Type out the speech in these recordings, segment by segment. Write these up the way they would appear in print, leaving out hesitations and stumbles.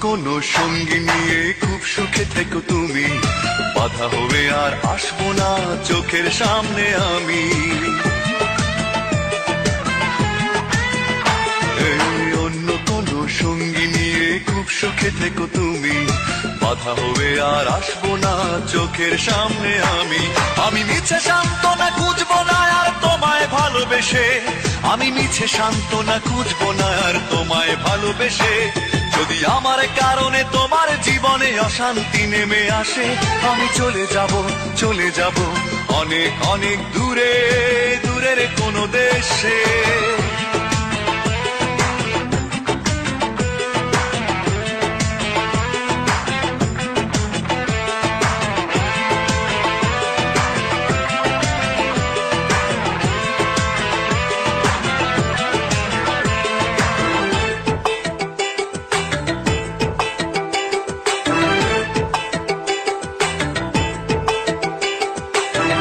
কোনো সঙ্গী নিয়ে খুব সুখে থেকো তুমি, বাধা হবে আর আসবো না চোখের সামনে আমি। অন্য কোনো সঙ্গী নিয়ে খুব সুখে থেকো তুমি, বাধা হবে আর আসবো না চোখের সামনে আমি। আমি মিছে সান্ত্বনা খুঁজবো না আর তোমায় ভালোবেসে, আমি মিছে সান্ত্বনা খুঁজবো না আর তোমায় ভালোবেসে। যদি আমার কারণে তোমার জীবনে অশান্তি নেমে আসে, আমি চলে যাব চলে যাব অনেক অনেক দূরে, দূরের কোনো দেশে।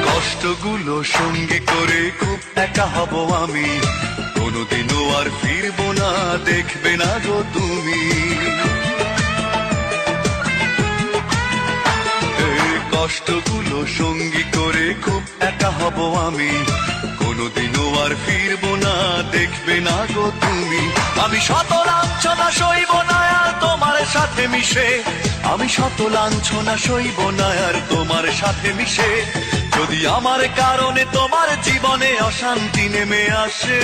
কষ্টগুলো সঙ্গে করে খুব একা হব আমি, কোনোদিনও আর ফিরবো না দেখবে না গো তুমি। কষ্টগুলো সঙ্গী করে খুব একা হব আমি, কোনোদিনও আর ফিরবো না দেখবে না গো তুমি। আমি শত লাঞ্ছনা সইব না আর তোমার সাথে মিশে, আমি শত লাঞ্ছনা সইব না আর তোমার সাথে মিশে। যদি আমার কারণে তোমার জীবনে অশান্তি নেমে আসে,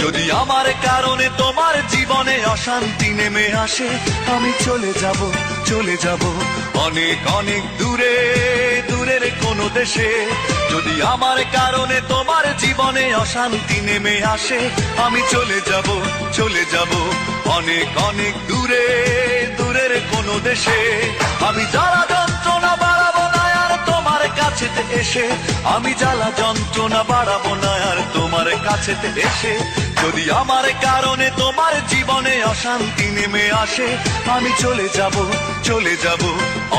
যদি আমার কারণে তোমার জীবনে অশান্তি নেমে আসে, আমি চলে যাব চলে যাব অনেক অনেক দূরে, দূরের কোনো দেশে। যদি আমার কারণে তোমার জীবনে অশান্তি নেমে আসে, আমি চলে যাব চলে যাব অনেক অনেক দূরে, দূরের কোনো দেশে। আমি জ্বালা যন্ত্রণা বাড়াবো না আর তোমার কাছেতে এসে, আমি জ্বালা যন্ত্রণা বাড়াবো না আর তোমার কাছেতে এসে। যদি আমার কারণে তোমার জীবনে অশান্তি নেমে আসে, আমি চলে যাব চলে যাব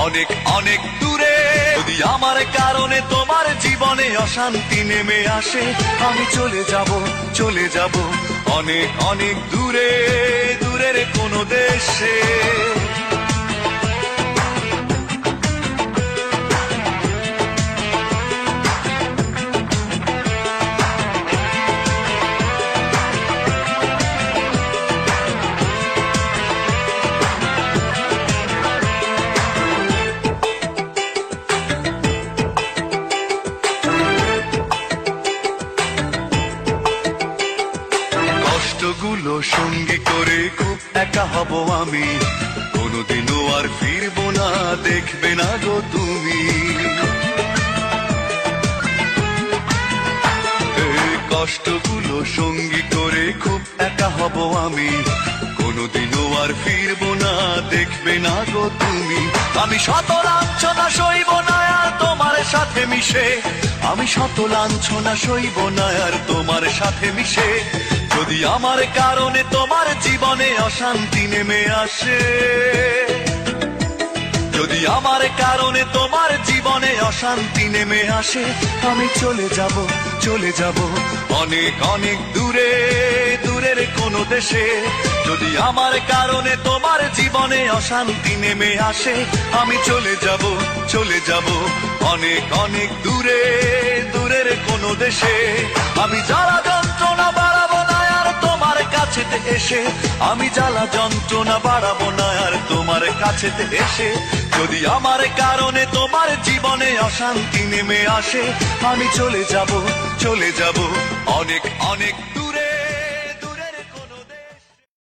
অনেক অনেক দূরে। যদি আমার কারণে তোমার জীবনে অশান্তি নেমে আসে, আমি চলে যাব চলে যাব অনেক অনেক দূরে, দূরের কোনো দেশে। কষ্টগুলো সঙ্গী করে খুব একা হব আমি, কোনোদিনও আর ফিরবো না দেখবে না গো তুমি। কষ্টগুলো সঙ্গী করে খুব একা হব আমি, কোনোদিনও আর ফিরবো না দেখবে না গো তুমি। আমি শত লাঞ্ছনা সইব না আর তোমার সাথে মিশে, আমি শত লাঞ্ছনা সইব না আর তোমার সাথে মিশে। যদি আমার কারণে তোমার জীবনে অশান্তি নেমে আসে, যদি আমার কারণে তোমার জীবনে অশান্তি নেমে আসে, আমি চলে যাব চলে যাব অনেক অনেক দূরে, দূরের কোনো দেশে। যদি আমার কারণে তোমার জীবনে অশান্তি নেমে আসে, আমি চলে যাব চলে যাব অনেক অনেক দূরে, দূরের কোনো দেশে। আমি জ্বালা যন্ত্রণা বাড়াবো না আর তোমার কাছেতে এসে, আমি জ্বালা যন্ত্রণা বাড়াবো না আর তোমার কাছেতে এসে। যদি আমার কারণে তোমার জীবনে অশান্তি নেমে আসে, আমি চলে যাব চলে যাব অনেক অনেক দূরে।